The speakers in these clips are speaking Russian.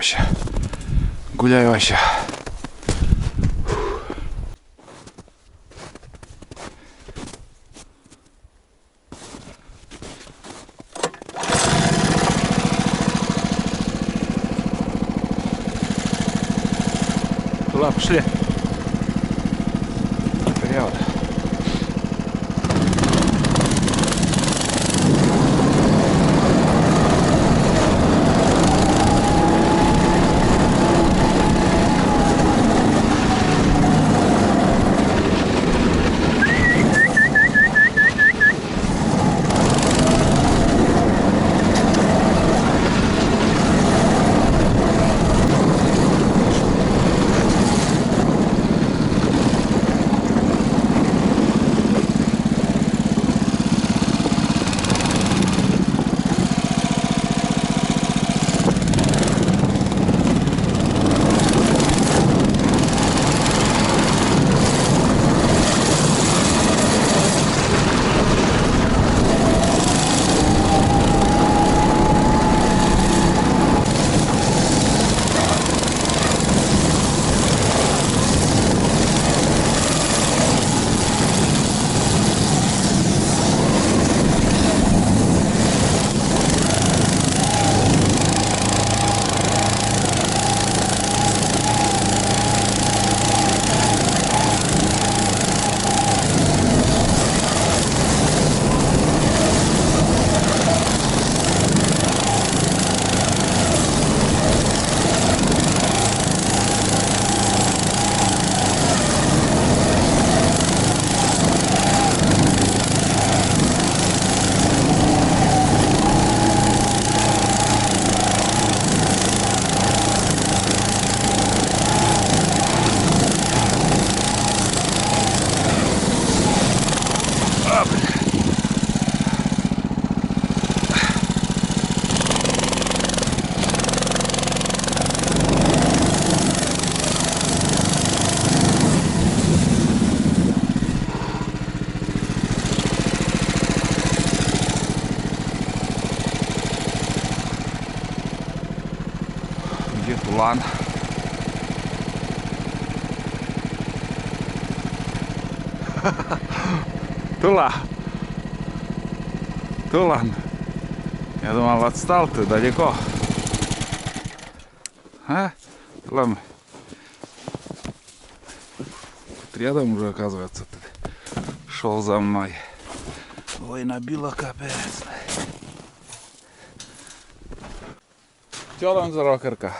вообще. Гуляю вообще. Туда пошли. Вперед. Где Тулан? Тулан. Я думал, отстал ты далеко. А? Тулан. Тут рядом уже, оказывается, ты шел за мной. Ой, набило капец. Челом здорово, Кырка.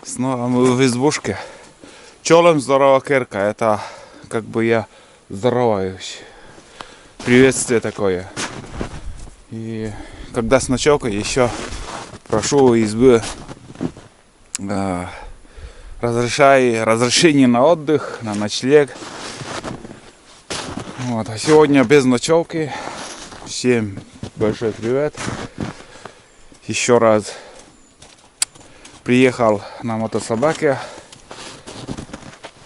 Снова мы в избушке. Челом здорово, Кырка. Это как бы я здороваюсь. Приветствие такое. И когда с ночевкой еще прошу у избы разрешение на отдых, на ночлег. Вот. А сегодня без ночевки. Всем большой привет. Еще раз приехал на мотособаке.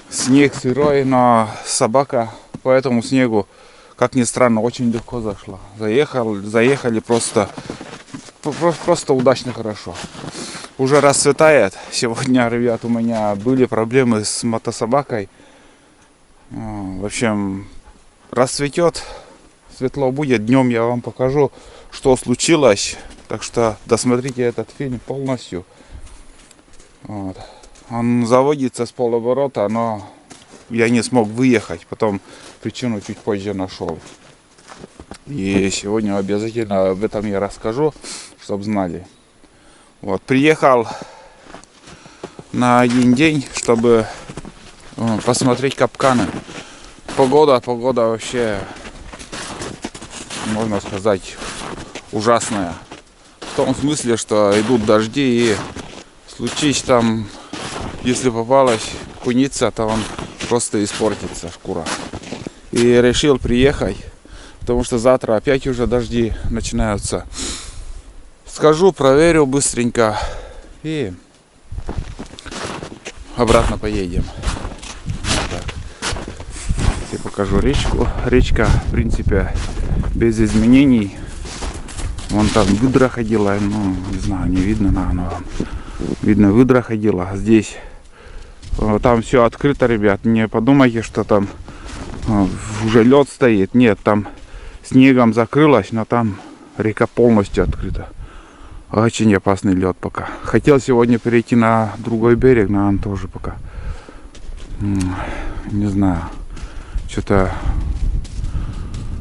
Снег сырой, но собака по этому снегу, как ни странно, очень легко зашла. Заехали просто удачно, хорошо. Уже расцветает. Сегодня, ребят, у меня были проблемы с мотособакой. В общем, расцветет, светло будет. Днем я вам покажу, что случилось. Так что досмотрите этот фильм полностью. Вот. Он заводится с полоборота, но я не смог выехать. Потом причину чуть позже нашел. И сегодня обязательно об этом я расскажу, чтобы знали. Вот, приехал на один день, чтобы посмотреть капканы. Погода вообще, можно сказать, ужасная. В том смысле, что идут дожди, и случись там, если попалась куница, то он просто испортится, шкура. И решил приехать, потому что завтра опять уже дожди начинаются. Схожу, проверю быстренько и обратно поедем. Вот так. Я покажу речку. Речка, в принципе, без изменений. Вон там выдра ходила, ну, не знаю, не видно, наверное. Видно, выдра ходила. Здесь там все открыто, ребят. Не подумайте, что там уже лед стоит. Нет, там снегом закрылось, но там река полностью открыта. Очень опасный лед пока. Хотел сегодня перейти на другой берег, но он тоже пока. Не знаю. Что-то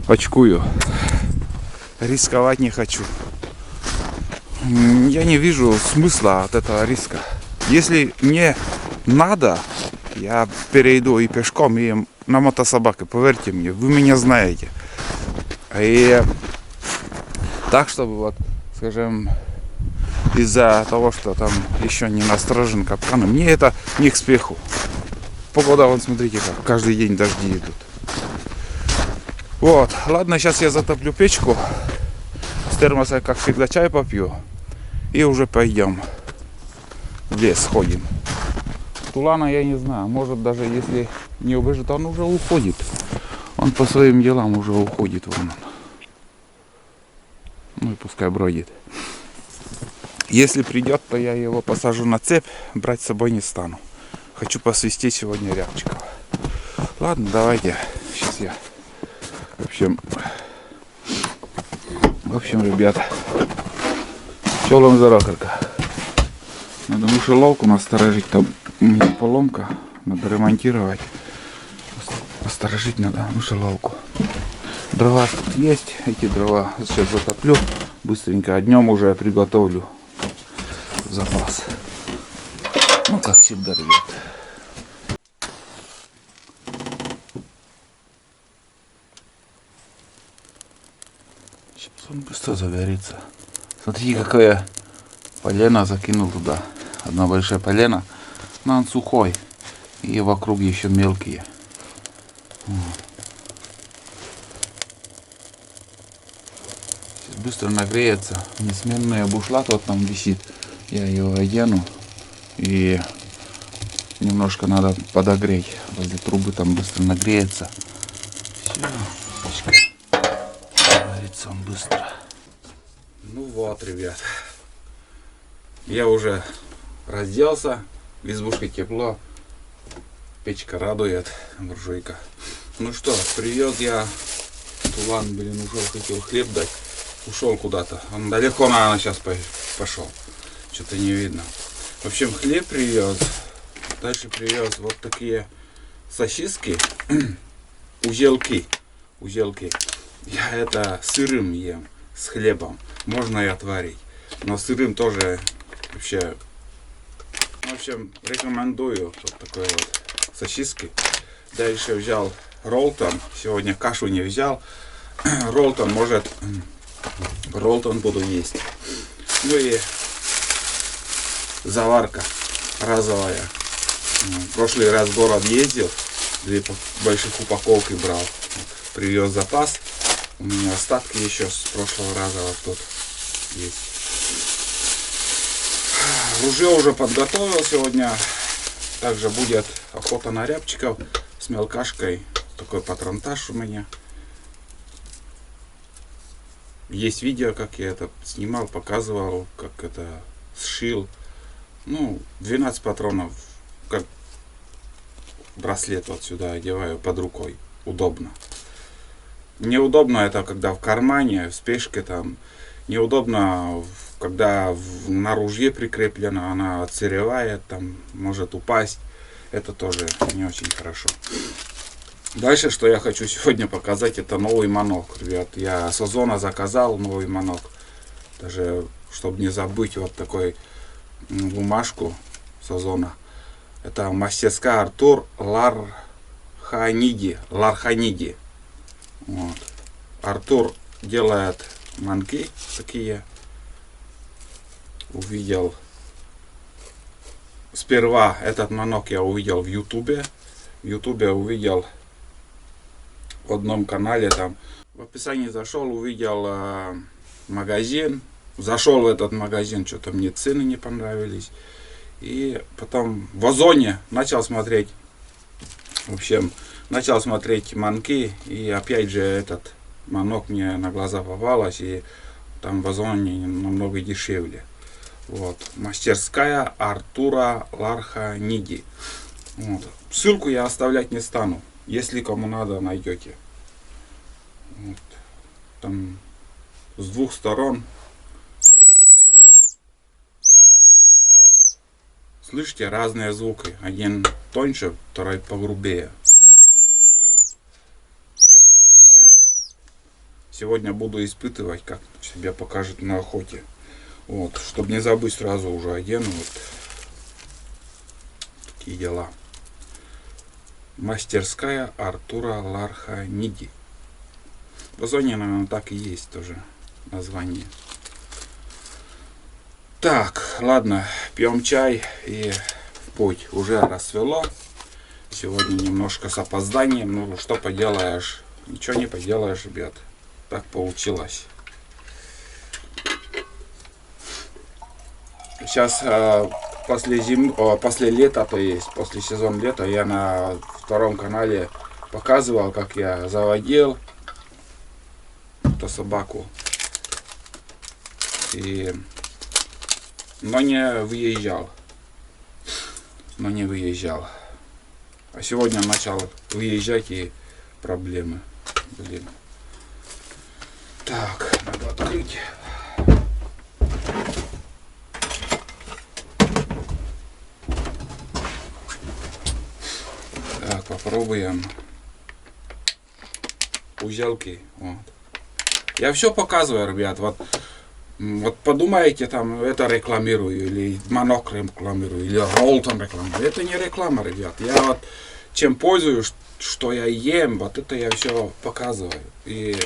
очкую. Рисковать не хочу. Я не вижу смысла от этого риска. Если мне надо, я перейду и пешком, и на мотособаке. Поверьте мне, вы меня знаете. И так, чтобы вот, скажем, из-за того, что там еще не насторожен капкан, мне это не к спеху. Погода, вон, смотрите, как каждый день дожди идут. Вот, ладно, сейчас я затоплю печку. С термоса, как всегда, чай попью. И уже пойдем в лес, сходим. Тулана я не знаю, может даже если не убежит, он уже уходит. Он по своим делам уже уходит. Вон он. Ну и пускай бродит. Если придет, то я его посажу на цепь, брать с собой не стану. Хочу посвистеть сегодня рябчиков. Ладно, давайте. Сейчас я. В общем, ребята, пчелам зарахарка. Надо мышеловку насторожить, там у меня поломка, надо ремонтировать. Насторожить надо мышеловку. Дрова тут есть, эти дрова сейчас затоплю быстренько, а днем уже приготовлю запас. Ну, как всегда, ребят. Сейчас он быстро загорится. Смотрите, какое полено закинул туда. Одно большое полено, но он сухой. И вокруг еще мелкие. Сейчас быстро нагреется. Несменный бушлат вот там висит. Я его одену. И немножко надо подогреть. Возле трубы там быстро нагреется. Все. Горится он быстро. Ну вот, ребят. Я уже разделся. В избушке тепло. Печка радует. Буржуйка. Ну что, привез я Тулан, ушел, хотел хлеб дать. Ушел куда-то. Он далеко, наверное, сейчас пошел. Что-то не видно. В общем, хлеб привез. Дальше привез вот такие сосиски. Узелки. Я это сырым ем. С хлебом. Можно и отварить. Но сырым тоже вообще. В общем, рекомендую вот такой вот сосиски. Дальше взял ролтон. Сегодня кашу не взял. Ролтон буду есть. Ну и заварка разовая. В прошлый раз в город ездил, 2 больших упаковки брал. Привез запас. У меня остатки еще с прошлого раза вот тут есть. Ружье уже подготовил сегодня. Также будет охота на рябчиков с мелкашкой. Такой патронтаж у меня. Есть видео, как я это снимал, показывал, как это сшил. Ну, 12 патронов, как браслет вот сюда одеваю под рукой. Удобно. Неудобно это, когда в кармане, в спешке там. Неудобно, когда на ружье прикреплено, она отсыревает, там может упасть. Это тоже не очень хорошо. Дальше, что я хочу сегодня показать, это новый манок, ребят. Я с Озона заказал новый манок. Даже, чтобы не забыть, вот такой бумажку с Озона. Это мастерская Артур Ларханиди. Вот. Артур делает манки такие. Увидел. Сперва этот манок я увидел в Ютубе. В Ютубе увидел в одном канале там. В описании зашел, увидел магазин. Зашел в этот магазин, что-то мне цены не понравились. И потом в Озоне начал смотреть. В общем, начал смотреть манки. И опять же этот манок мне на глаза попалось. И там в Озоне намного дешевле. Вот. Мастерская Артура Ларханиди. Вот. Ссылку я оставлять не стану. Если кому надо, найдете. Вот. Там с двух сторон. Слышите разные звуки. Один тоньше, второй погрубее. Сегодня буду испытывать, как себя покажет на охоте. Вот, чтобы не забыть, сразу уже одену. Вот. Такие дела. Мастерская Артура Ларханиди. В Озоне, наверное, так и есть тоже название. Так, ладно, пьем чай и в путь. Уже рассвело. Сегодня немножко с опозданием. Ну, что поделаешь. Ничего не поделаешь, ребят. Так получилось. Сейчас после лета, то есть после сезона лета, я на втором канале показывал, как я заводил эту собаку. Но не выезжал. А сегодня начал выезжать, и проблемы. Блин. Так, надо открыть. Так, попробуем. Узелки. Вот. Я все показываю, ребят. Вот подумаете, там это рекламирую, или Манок рекламирую, или Ролтон рекламирую. Это не реклама, ребят. Я вот чем пользуюсь, что я ем, вот это я все показываю. И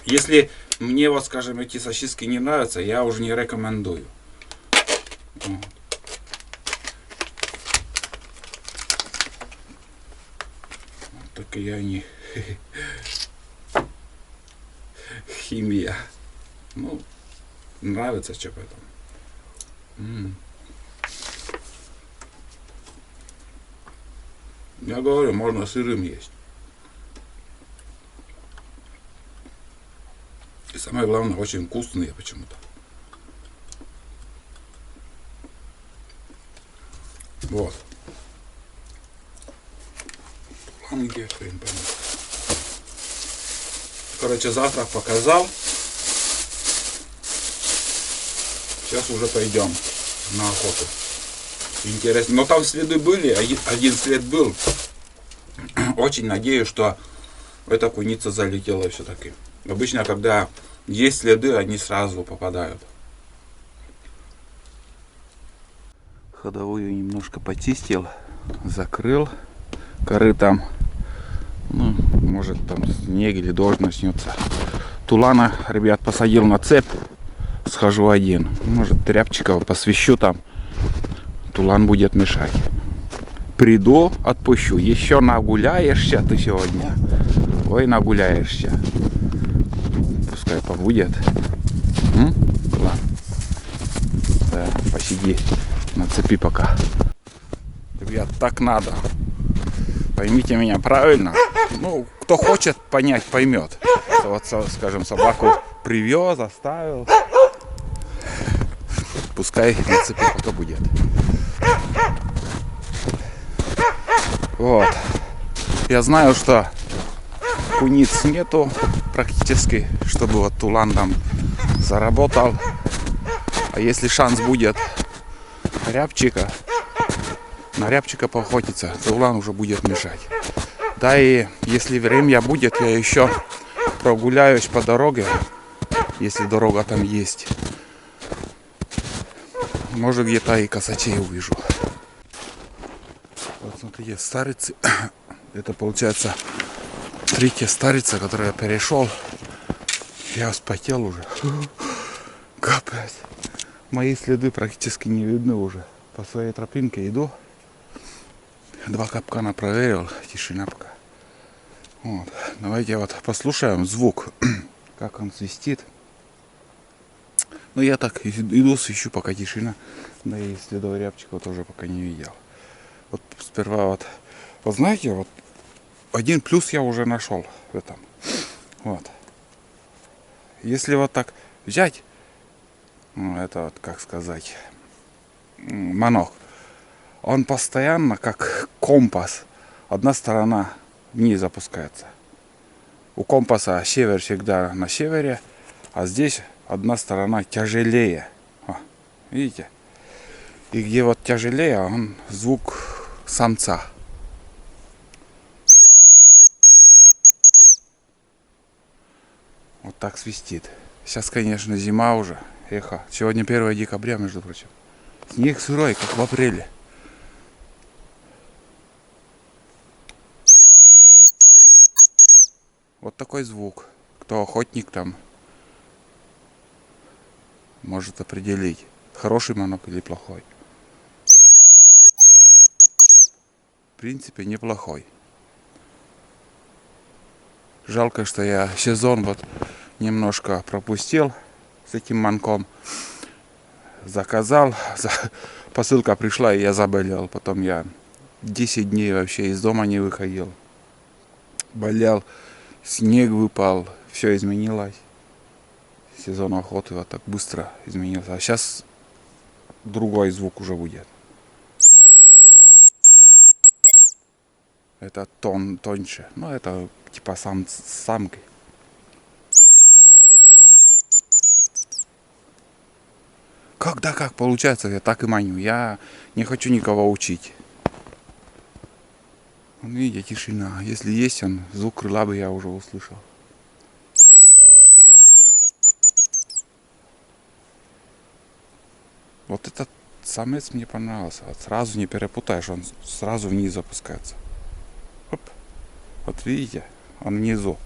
если мне, вот скажем, эти сосиски не нравятся, я уже не рекомендую. Вот. Такие они. Химия. Ну, нравится что поэтому. Я говорю, можно сырым есть. И самое главное, очень вкусные почему-то. Вот. Ладно, где хрен поймет. Короче, завтрак показал. Сейчас уже пойдем на охоту. Интересно. Но там следы были. Один след был. Очень надеюсь, что эта куница залетела все-таки. Обычно, когда есть следы, они сразу попадают. Ходовую немножко почистил. Закрыл корытом. Ну, может там снег или дождь начнется. Тулана, ребят, посадил на цепь. Схожу один. Может, тряпчиков посвящу там. Тулан будет мешать. Приду, отпущу. Еще нагуляешься ты сегодня. Ой, нагуляешься. Пускай побудет. Ладно. Да, посиди на цепи пока. Ребят, так надо. Поймите меня правильно. Ну, кто хочет понять, поймет. Вот, скажем, собаку привез, оставил. Пускай на цепи пока будет. Вот. Я знаю, что куниц нету практически, чтобы вот Тулан там заработал. А если шанс будет рябчика, на рябчика поохотиться, Тулан уже будет мешать. Да и если время будет, я еще прогуляюсь по дороге, если дорога там есть. Может, где-то и косачей увижу. Вот смотрите, старицы. Это получается третья старица, которую я перешел. Я вспотел уже. Капец. Мои следы практически не видны уже. По своей тропинке иду. 2 капкана проверил. Тишина пока. Вот. Давайте вот послушаем звук. Как он свистит. Ну я так иду, свищу, пока тишина. Да и следов рябчиков тоже пока не видел. Вот сперва вот знаете, вот один плюс я уже нашел в этом. Вот. Если вот так взять ну, это вот, как сказать, манок. Он постоянно, как компас, одна сторона вниз опускается. У компаса север всегда на севере, а здесь одна сторона тяжелее. О, видите? И где вот тяжелее, он звук самца. Вот так свистит. Сейчас, конечно, зима уже. Эхо. Сегодня 1 декабря, между прочим. Снег сырой, как в апреле. Вот такой звук. Кто охотник там, может определить, хороший манок или плохой. В принципе, неплохой. Жалко, что я сезон вот немножко пропустил с этим манком. Заказал, посылка пришла, и я заболел. Потом я 10 дней вообще из дома не выходил. Болел, снег выпал, все изменилось. Сезон охоты вот так быстро изменился. А сейчас другой звук уже будет. Это тоньше. Ну, это типа самки. Когда как получается, я так и маню. Я не хочу никого учить. Вон, видите, тишина. Если есть он, звук крыла бы я уже услышал. Вот этот самец мне понравился. Вот сразу не перепутаешь, он сразу вниз опускается. Оп. Вот видите, он внизу.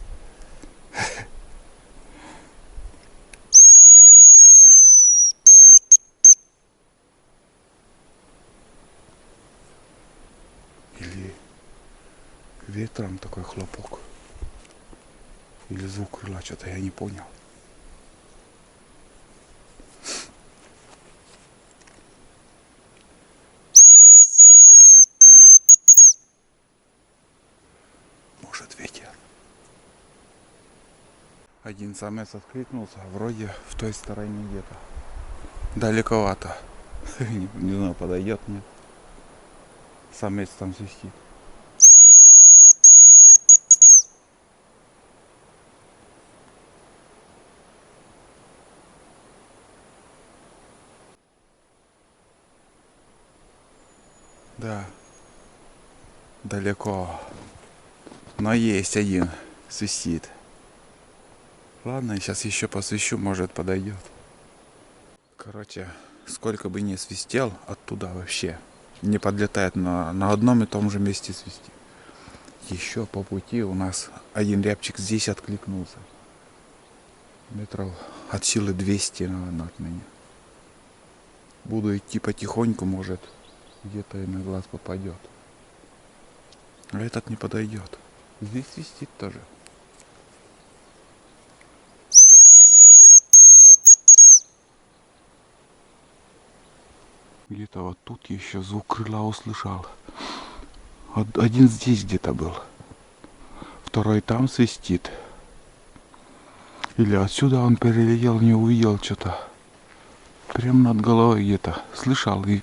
Или ветром такой хлопок. Или звук крыла, что-то я не понял. Может, ветер. Один самец откликнулся, вроде в той стороне где-то. Далековато. Не знаю, подойдет, нет. Самец там свистит. Да, далеко. Но есть один, свистит. Ладно, я сейчас еще посвищу, может подойдет. Короче, сколько бы ни свистел, оттуда вообще не подлетает, на одном и том же месте свистит. Еще по пути у нас один рябчик здесь откликнулся. Метров от силы 200, наверное, от меня. Буду идти потихоньку, может где-то и на глаз попадет. А этот не подойдет. Здесь свистит тоже. Где-то вот тут еще звук крыла услышал. Один здесь где-то был. Второй там свистит. Или отсюда он перелетел, не увидел что-то. Прям над головой где-то. Слышал и...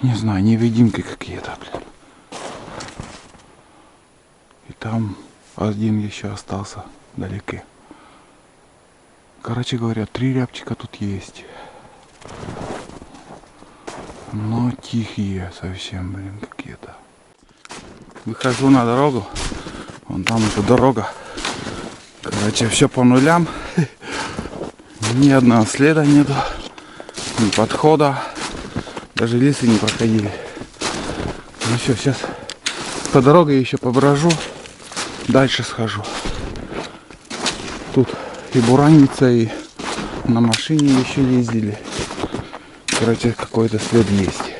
Не знаю, невидимки какие-то, блин. И там один еще остался вдалеке. Короче говоря, 3 рябчика тут есть. Но тихие совсем, блин, какие-то. Выхожу на дорогу. Вон там уже дорога. Короче, все по нулям. Ни одного следа нету. Ни подхода. Даже лисы не проходили. Ну все, сейчас по дороге еще поброжу. Дальше схожу. Тут и буранница, и на машине еще ездили. Короче, какой-то след есть.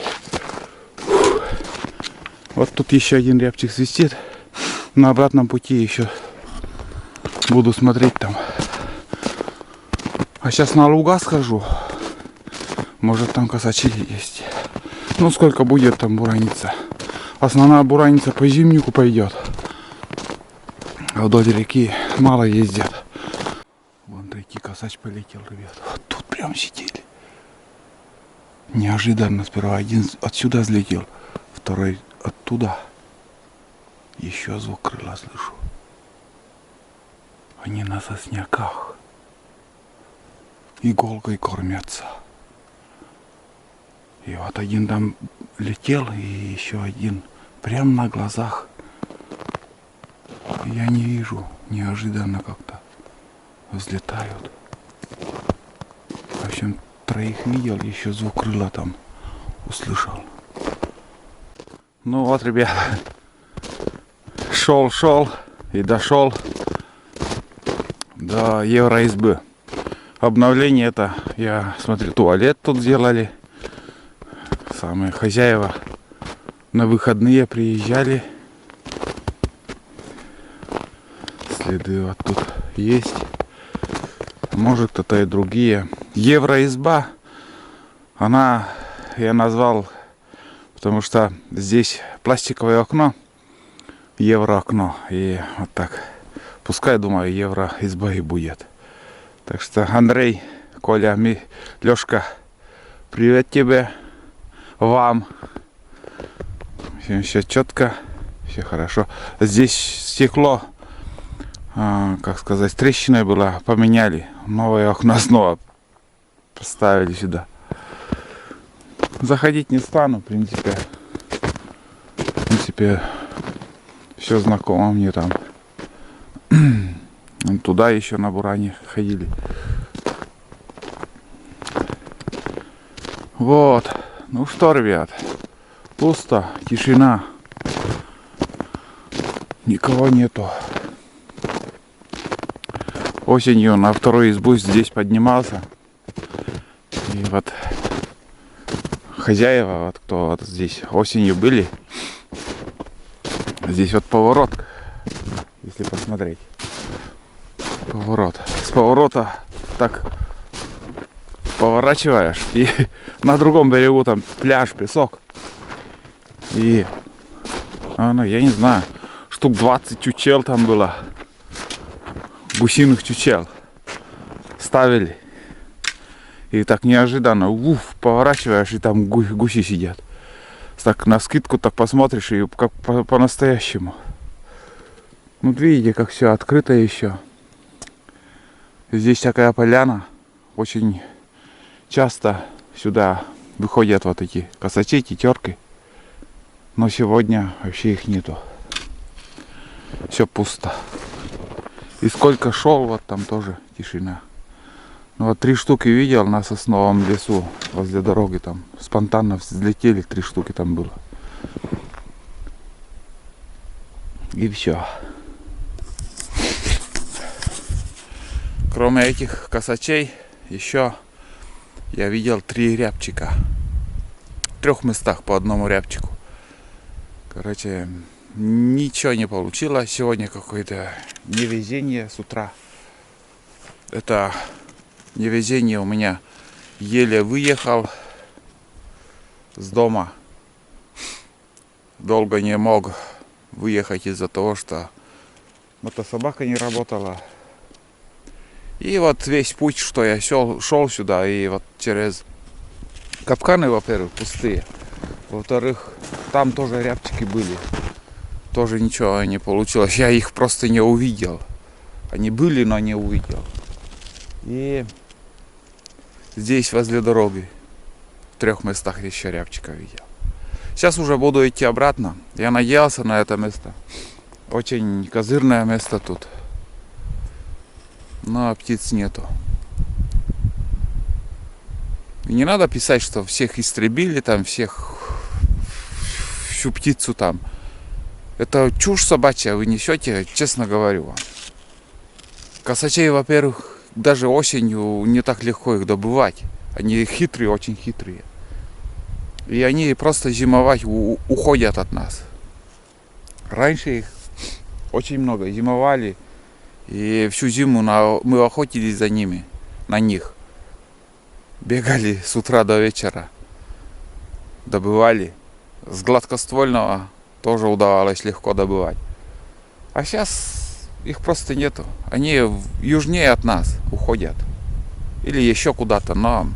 Вот тут еще один рябчик свистит. На обратном пути еще буду смотреть там. А сейчас на луга схожу. Может там косачи есть. Ну сколько будет там буранница. Основная буранница по зимнику пойдет. А вдоль реки мало ездят. Вон 3 Какой косач полетел, ребят. Вот тут прям сидели. Неожиданно сперва один отсюда взлетел, второй оттуда. Еще звук крыла слышу. Они на сосняках иголкой кормятся. И вот один там летел, и еще один прям на глазах. Я не вижу, неожиданно как-то взлетают. В общем, троих видел, еще звук крыла там услышал. Ну вот, ребята, шел и дошел до Евроизбы. Обновление это, я смотрю, туалет тут сделали. Самые хозяева на выходные приезжали. Следы вот тут есть. Может, кто-то и другие. Евроизба, она, я назвал, потому что здесь пластиковое окно, евроокно, и вот так. Пускай, думаю, евроизба и будет. Так что, Андрей, Коля, Лешка, привет тебе, вам. Все четко, все хорошо. Здесь стекло, как сказать, трещиной было, поменяли. Новое окно снова поставили сюда. Заходить не стану, в принципе, все знакомо мне там. Туда еще на Буране ходили. Вот. Ну что, ребят, пусто, тишина. Никого нету. Осенью на вторую избу здесь поднимался. И вот хозяева, вот кто вот здесь осенью были, здесь вот поворот, если посмотреть. Поворот. С поворота так поворачиваешь, и на другом берегу там пляж, песок. И я не знаю, штук 20 чучел там было. Гусиных чучел ставили. И так неожиданно поворачиваешь, и там гуси сидят. Так на скидку так посмотришь, и как по-настоящему. Вот видите, как все открыто еще. Здесь такая поляна. Очень часто сюда выходят вот эти косачи, тетерки. Но сегодня вообще их нету. Все пусто. И сколько шел, вот там тоже тишина. Ну вот 3 штуки видел на сосновом лесу возле дороги, там спонтанно взлетели, 3 штуки там было. И все. Кроме этих косачей, еще я видел 3 рябчика. В 3 местах по одному рябчику. Короче, ничего не получилось. Сегодня какое-то невезение с утра. Это невезение у меня. Еле выехал с дома. Долго не мог выехать из-за того, что мотособака не работала. И вот весь путь, что я шел сюда, и вот через капканы, во-первых, пустые. Во-вторых, там тоже рябчики были. Тоже ничего не получилось. Я их просто не увидел. Они были, но не увидел. И здесь возле дороги в 3 местах еще рябчика видел. Сейчас уже буду идти обратно. Я надеялся на это место. Очень козырное место тут. Но птиц нету. И не надо писать, что всех истребили, там всю птицу там. Это чушь собачья вы несете, честно говорю вам. Косачей, во-первых, даже осенью не так легко их добывать. Они хитрые, очень хитрые. И они просто зимовать уходят от нас. Раньше их очень много зимовали. И всю зиму мы охотились за ними, на них. Бегали с утра до вечера. Добывали. С гладкоствольного тоже удавалось легко добывать. А сейчас их просто нету. Они южнее от нас уходят. Или еще куда-то, но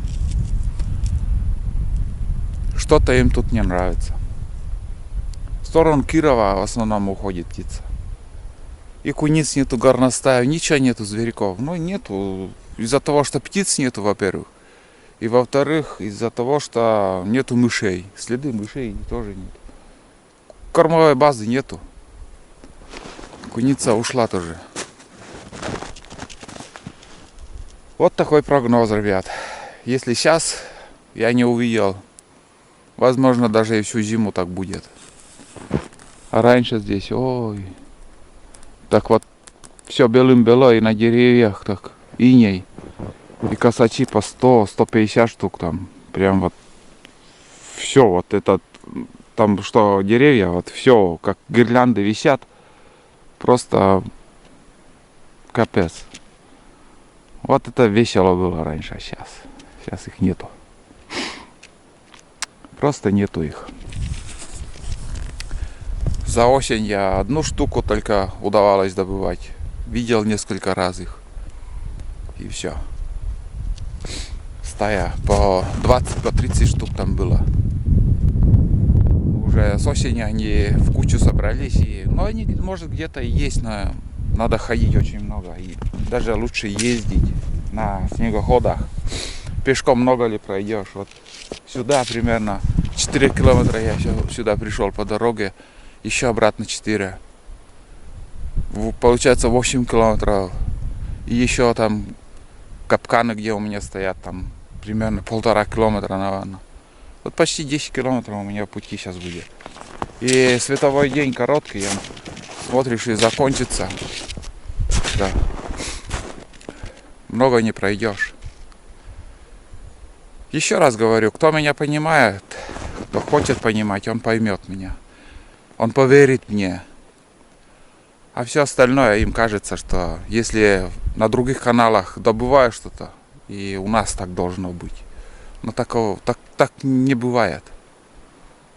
что-то им тут не нравится. В сторону Кирова в основном уходит птица. И куниц нету, горностаев, ничего нету, зверьков. Ну нету из-за того, что птиц нету, во-первых. И во-вторых, из-за того, что нету мышей. Следы мышей тоже нет. Кормовой базы нету. Куница ушла тоже. Вот такой прогноз, ребят. Если сейчас я не увидел, возможно, даже и всю зиму так будет. А раньше здесь, ой, так вот, все белым-бело, и на деревьях так, иней. И косачи по 100-150 штук там. Прям вот все вот это, там что, деревья, вот все, как гирлянды висят. Просто капец. Вот это весело было раньше, а сейчас их нету. Просто нету их. За осень я одну штуку только удавалось добывать. Видел несколько раз их. И все. Стая по 20-30 штук там было. Уже с осени они в кучу собрались. Но они, может, где-то и есть, но надо ходить очень много. И даже лучше ездить на снегоходах. Пешком много ли пройдешь? Вот сюда примерно 4 километра я сюда пришел по дороге. Еще обратно 4. Получается 8 километров. И еще там капканы, где у меня стоят, там примерно 1,5 километра, наверное. Вот почти 10 километров у меня пути сейчас будет. И световой день короткий, смотришь, и закончится. Да. Много не пройдешь. Еще раз говорю, кто меня понимает, кто хочет понимать, он поймет меня. Он поверит мне. А все остальное им кажется, что если на других каналах добываю что-то, и у нас так должно быть. Но такого, так не бывает.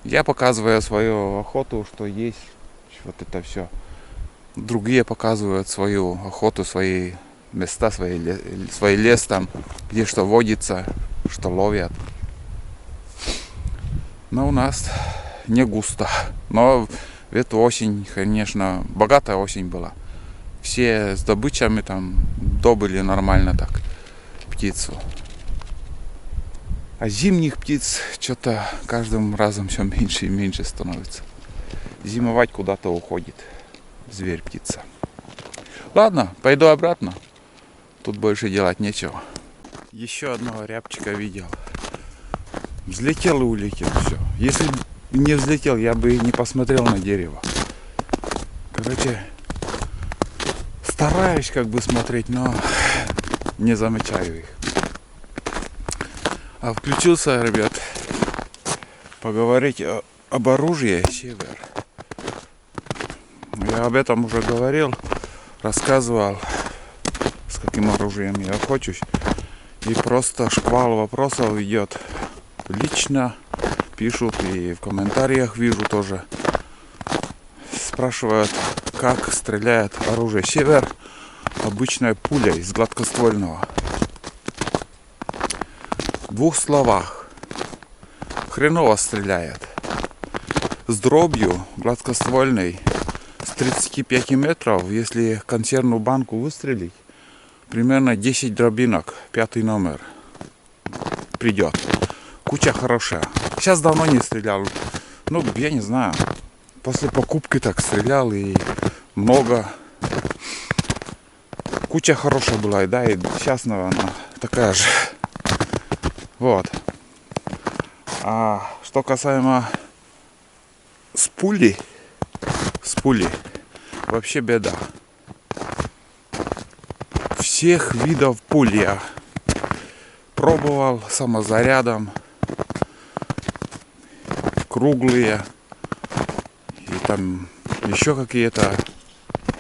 Я показываю свою охоту, что есть вот это все. Другие показывают свою охоту, свои места, свой лес там, где что водится, что ловят. Но у нас не густо. Но эту осень, конечно, богатая осень была. Все с добычами там добыли нормально так птицу. А зимних птиц что-то каждым разом все меньше и меньше становится. Зимовать куда-то уходит зверь, птица. Ладно, пойду обратно. Тут больше делать нечего. Еще одного рябчика видел. Взлетел и улетел. Все. Если не взлетел, я бы и не посмотрел на дерево. Короче, стараюсь как бы смотреть, но не замечаю их. А включился, ребят, поговорить об оружии «Север». Я об этом уже говорил, рассказывал, с каким оружием я охочусь. И просто шквал вопросов идет. Лично пишут и в комментариях вижу тоже. Спрашивают, как стреляет оружие «Север» обычной пулей из гладкоствольного. В 2 словах. Хреново стреляет. С дробью гладкоствольной с 35 метров, если консервную банку выстрелить, примерно 10 дробинок, 5 номер придет. Куча хорошая. Сейчас давно не стрелял. Ну, я не знаю. После покупки так стрелял и много. Куча хорошая была, да, и сейчас, наверное, такая же. Вот. А что касаемо с пули, вообще беда. Всех видов пуль я пробовал самозарядом, круглые и там еще какие-то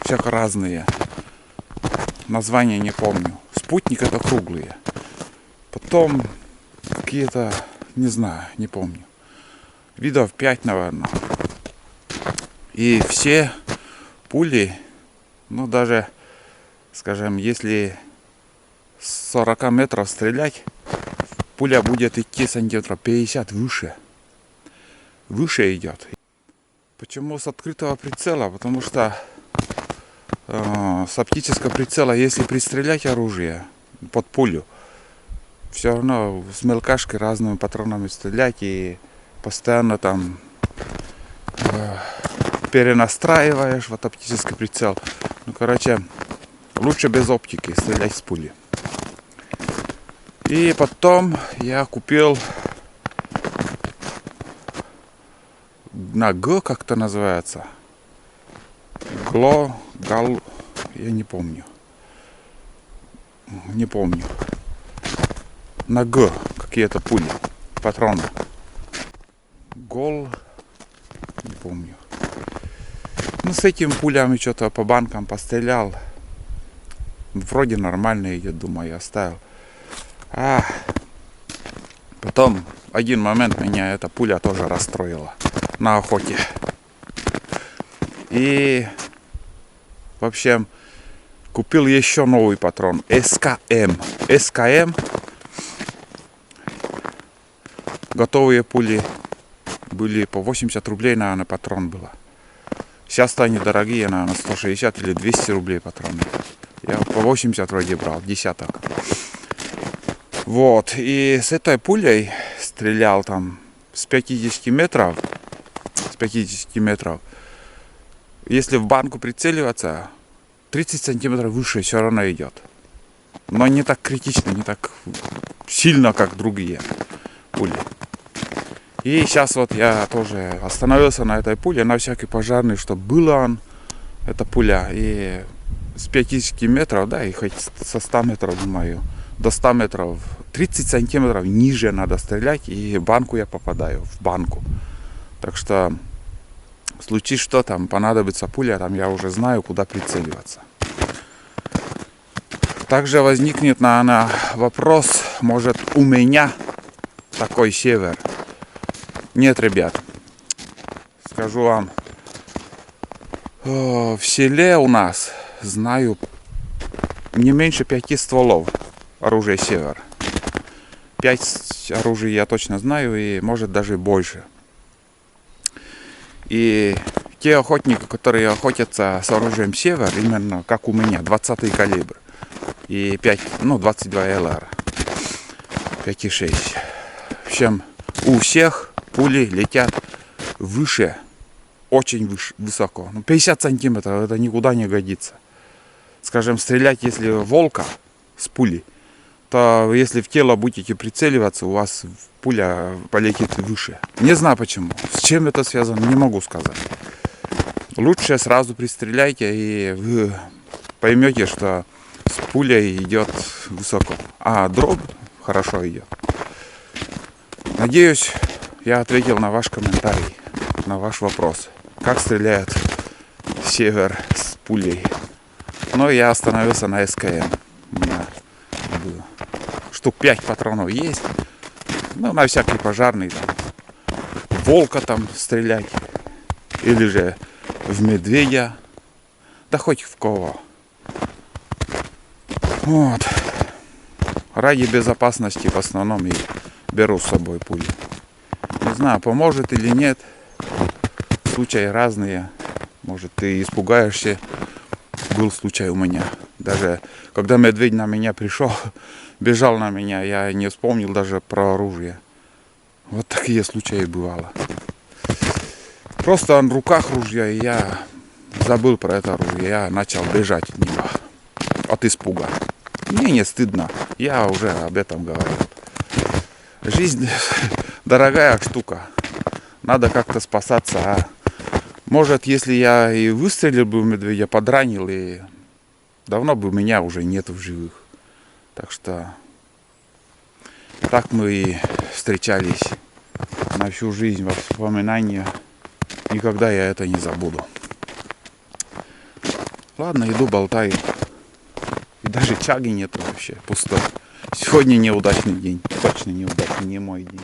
всяко разные. Названия не помню. Спутник это круглые. Потом какие-то, не знаю, не помню. Видов 5, наверное. И все пули Ну, даже, скажем, если с 40 метров стрелять, пуля будет идти сантиметров 50 выше. Выше идет. Почему с открытого прицела? Потому что с оптического прицела, если пристрелять оружие под пулю, все равно с мелкашкой разными патронами стрелять и постоянно там перенастраиваешь вот оптический прицел. Ну, короче, лучше без оптики стрелять с пули. И потом я купил на Г, как-то называется. Я не помню. Не помню. На Г какие-то пули, патроны. Не помню. Ну, с этими пулями что-то по банкам пострелял. Вроде нормально идет, думаю, оставил. Потом один момент меня эта пуля тоже расстроила на охоте. И в общем купил еще новый патрон СКМ. Готовые пули были по 80 рублей, наверное, патрон было. Сейчас-то они дорогие, наверное, 160 или 200 рублей патроны. Я по 80 вроде брал, десяток. Вот, и с этой пулей стрелял там с 50 метров. Если в банку прицеливаться, 30 сантиметров выше все равно идет. Но не так критично, не так сильно, как другие пули. И сейчас вот я тоже остановился на этой пуле, на всякий пожарный, чтобы была эта пуля. И с 50 метров, да, и хоть со 100 метров, думаю, до 100 метров, 30 сантиметров ниже надо стрелять, и в банку я попадаю, в банку. Так что, в случае что там понадобится пуля, там я уже знаю, куда прицеливаться. Также возникнет, наверное, вопрос, может, у меня такой север. Нет, ребят, скажу вам, в селе у нас знаю не меньше 5 стволов оружия север. 5 оружий я точно знаю, и может даже больше. И те охотники, которые охотятся с оружием север, именно как у меня, 20-й калибр и 22 ЛР, 5,6. В общем, у всех пули летят выше, очень высоко. 50 сантиметров, это никуда не годится. Скажем, стрелять, если волка с пули, то если в тело будете прицеливаться, у вас пуля полетит выше. Не знаю почему. С чем это связано, не могу сказать. Лучше сразу пристреляйте, и вы поймете, что с пулей идет высоко. А дробь хорошо идет. Надеюсь, я ответил на ваш комментарий, на ваш вопрос. Как стреляет север с пулей. Но я остановился на СКМ. У меня штук 5 патронов есть. Ну, на всякий пожарный. Там, волка там стрелять. Или же в медведя. Да хоть в кого. Вот. Ради безопасности в основном и беру с собой пули. Не знаю, поможет или нет. Случаи разные. Может, ты испугаешься. Был случай у меня. Даже когда медведь на меня пришел, бежал на меня, я не вспомнил даже про оружие. Вот такие случаи бывало. Просто на руках ружья, и я забыл про это оружие. Я начал бежать от него. От испуга. Мне не стыдно. Я уже об этом говорил. Жизнь дорогая штука. Надо как-то спасаться. А может, если я и выстрелил бы в медведя, подранил, и давно бы меня уже нет в живых. Так что так мы и встречались на всю жизнь, воспоминания. Никогда я это не забуду. Ладно, иду болтаю. И даже чаги нет вообще, пустой. Сегодня неудачный день. Точно неудачный, не мой день.